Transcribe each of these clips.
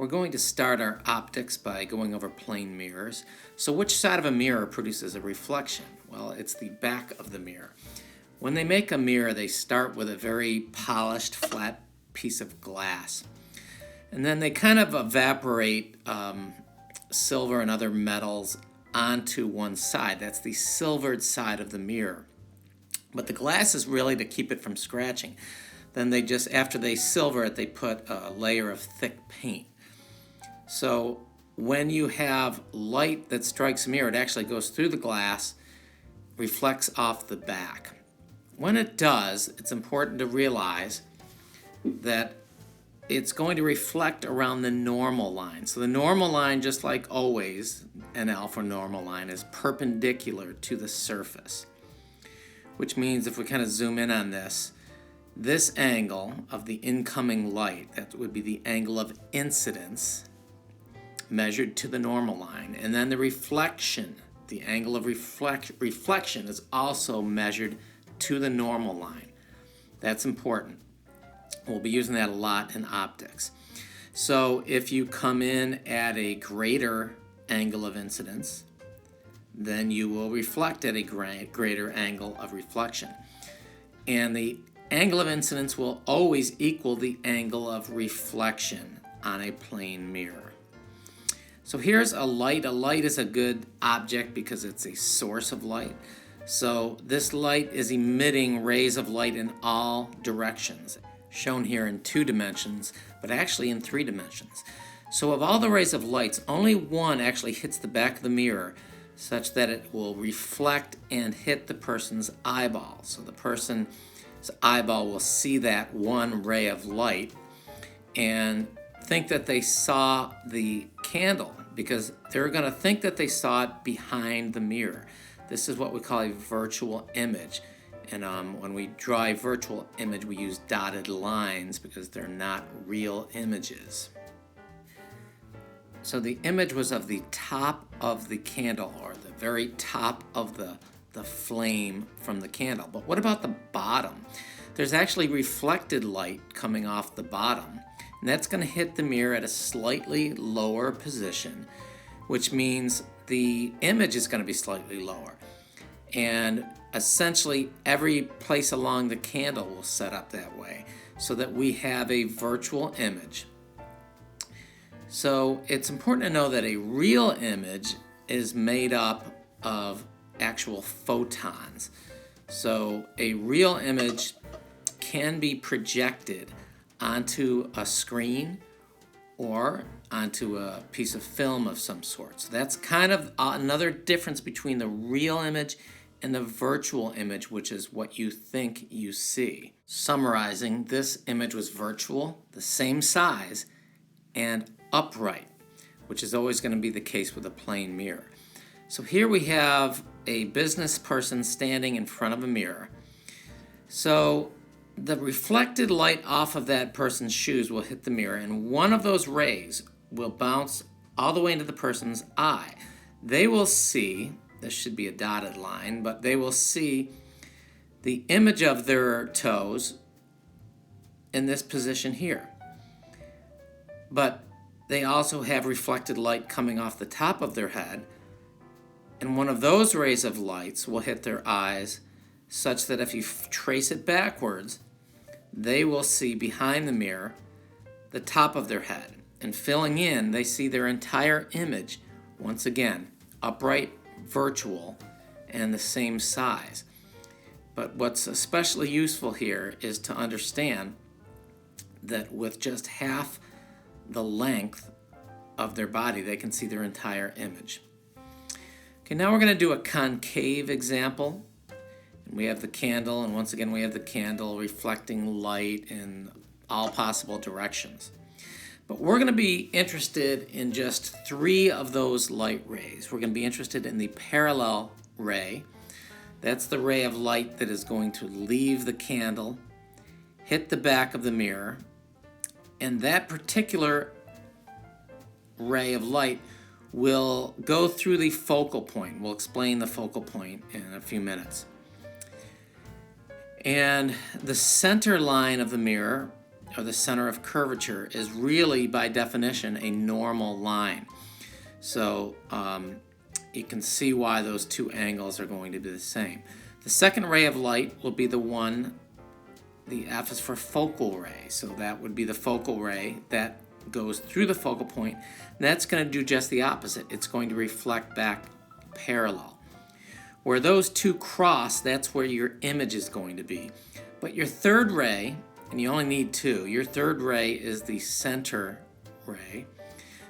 We're going to start our optics by going over plane mirrors. So which side of a mirror produces a reflection? Well, it's the back of the mirror. When they make a mirror, they start with a very polished, flat piece of glass. And then they kind of evaporate silver and other metals onto one side. That's the silvered side of the mirror. But the glass is really to keep it from scratching. Then they just, after they silver it, they put a layer of thick paint. So when you have light that strikes a mirror, it actually goes through the glass, reflects off the back. When it does, it's important to realize that it's going to reflect around the normal line. So the normal line, just like always, NL for normal line, is perpendicular to the surface. Which means if we kind of zoom in on this angle of the incoming light, that would be the angle of incidence, measured to the normal line. And then the reflection, the angle of reflection is also measured to the normal line. That's important. We'll be using that a lot in optics. So if you come in at a greater angle of incidence, then you will reflect at a greater angle of reflection. And the angle of incidence will always equal the angle of reflection on a plane mirror. So here's a light. A light is a good object because it's a source of light. So this light is emitting rays of light in all directions, shown here in 2 dimensions, but actually in 3 dimensions. So of all the rays of light, only one actually hits the back of the mirror, such that it will reflect and hit the person's eyeball. So the person's eyeball will see that one ray of light and think that they saw the candle, because they're going to think that they saw it behind the mirror. This is what we call a virtual image. And when we draw a virtual image, we use dotted lines because they're not real images. So the image was of the top of the candle, or the very top of the flame from the candle. But what about the bottom? There's actually reflected light coming off the bottom, and that's going to hit the mirror at a slightly lower position, which means the image is going to be slightly lower. And essentially every place along the candle will set up that way so that we have a virtual image. So it's important to know that a real image is made up of actual photons. So a real image can be projected onto a screen or onto a piece of film of some sort. So that's kind of another difference between the real image and the virtual image, which is what you think you see. Summarizing, this image was virtual, the same size, and upright, which is always going to be the case with a plane mirror. So here we have a business person standing in front of a mirror. So the reflected light off of that person's shoes will hit the mirror, and one of those rays will bounce all the way into the person's eye. They will see, this should be a dotted line, but they will see the image of their toes in this position here. But they also have reflected light coming off the top of their head, and one of those rays of lights will hit their eyes, such that if you trace it backwards, they will see behind the mirror the top of their head. And filling in, they see their entire image, once again, upright, virtual, and the same size. But what's especially useful here is to understand that with just half the length of their body, they can see their entire image. Okay, now we're going to do a concave example. We have the candle, and once again we have the candle reflecting light in all possible directions. But we're going to be interested in just 3 of those light rays. We're going to be interested in the parallel ray. That's the ray of light that is going to leave the candle, hit the back of the mirror, and that particular ray of light will go through the focal point. We'll explain the focal point in a few minutes. And the center line of the mirror or the center of curvature, is really by definition a normal line. So you can see why those two angles are going to be the same. The second ray of light will be the one, the F is for focal ray, so that would be the focal ray that goes through the focal point. And that's going to do just the opposite. It's going to reflect back parallel. Where those two cross, that's where your image is going to be. But your third ray, and you only need two, your third ray is the center ray.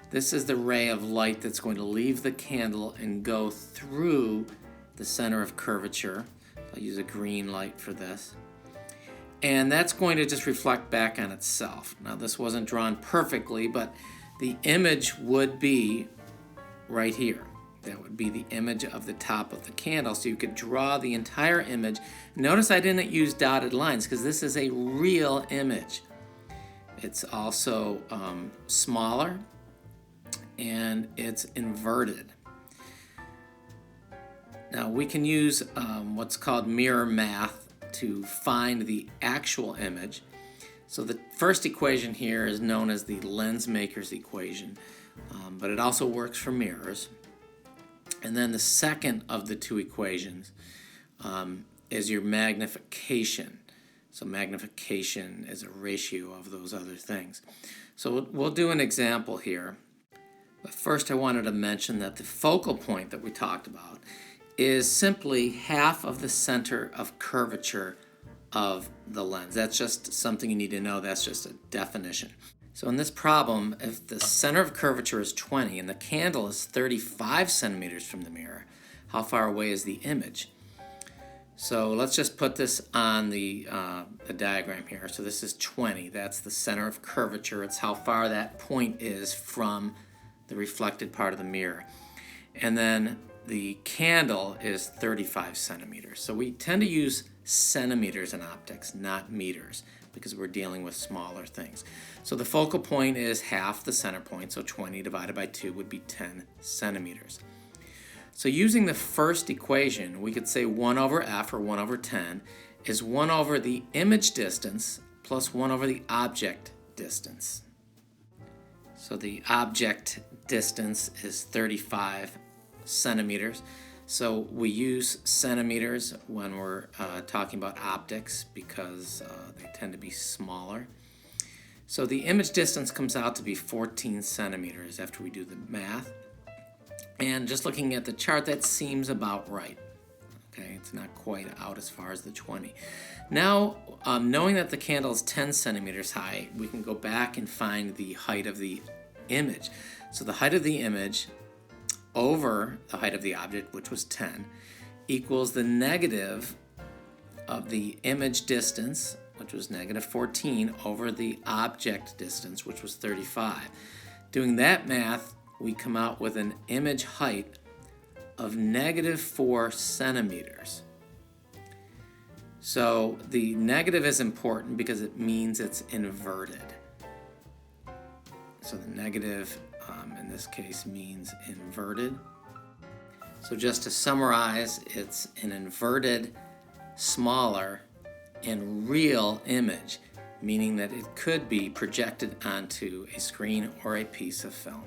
This is the ray of light that's going to leave the candle and go through the center of curvature. I'll use a green light for this. And that's going to just reflect back on itself. Now, this wasn't drawn perfectly, but the image would be right here. That would be the image of the top of the candle. So you could draw the entire image. Notice I didn't use dotted lines because this is a real image. It's also smaller and it's inverted. Now we can use what's called mirror math to find the actual image. So the first equation here is known as the lens maker's equation, but it also works for mirrors. And then the second of the two equations is your magnification. So magnification is a ratio of those other things. So we'll do an example here. But first I wanted to mention that the focal point that we talked about is simply half of the center of curvature of the lens. That's just something you need to know. That's just a definition. So in this problem, if the center of curvature is 20 and the candle is 35 centimeters from the mirror, how far away is the image? So let's just put this on the diagram here. So this is 20. That's the center of curvature. It's how far that point is from the reflected part of the mirror. And then the candle is 35 centimeters. So we tend to use centimeters in optics, not meters, because we're dealing with smaller things. So the focal point is half the center point, so 20 divided by 2 would be 10 centimeters. So using the first equation, we could say 1 over f, or 1 over 10, is 1 over the image distance plus 1 over the object distance. So the object distance is 35 centimeters. So we use centimeters when we're talking about optics because they tend to be smaller. So the image distance comes out to be 14 centimeters after we do the math. And just looking at the chart, that seems about right. Okay, it's not quite out as far as the 20. Now, knowing that the candle is 10 centimeters high, we can go back and find the height of the image. So the height of the image over the height of the object, which was 10, equals the negative of the image distance, which was negative 14, over the object distance, which was 35. Doing that math, we come out with an image height of negative 4 centimeters. So the negative is important because it means it's inverted. So the negative in this case means inverted. So just to summarize, it's an inverted, smaller, and real image, meaning that it could be projected onto a screen or a piece of film.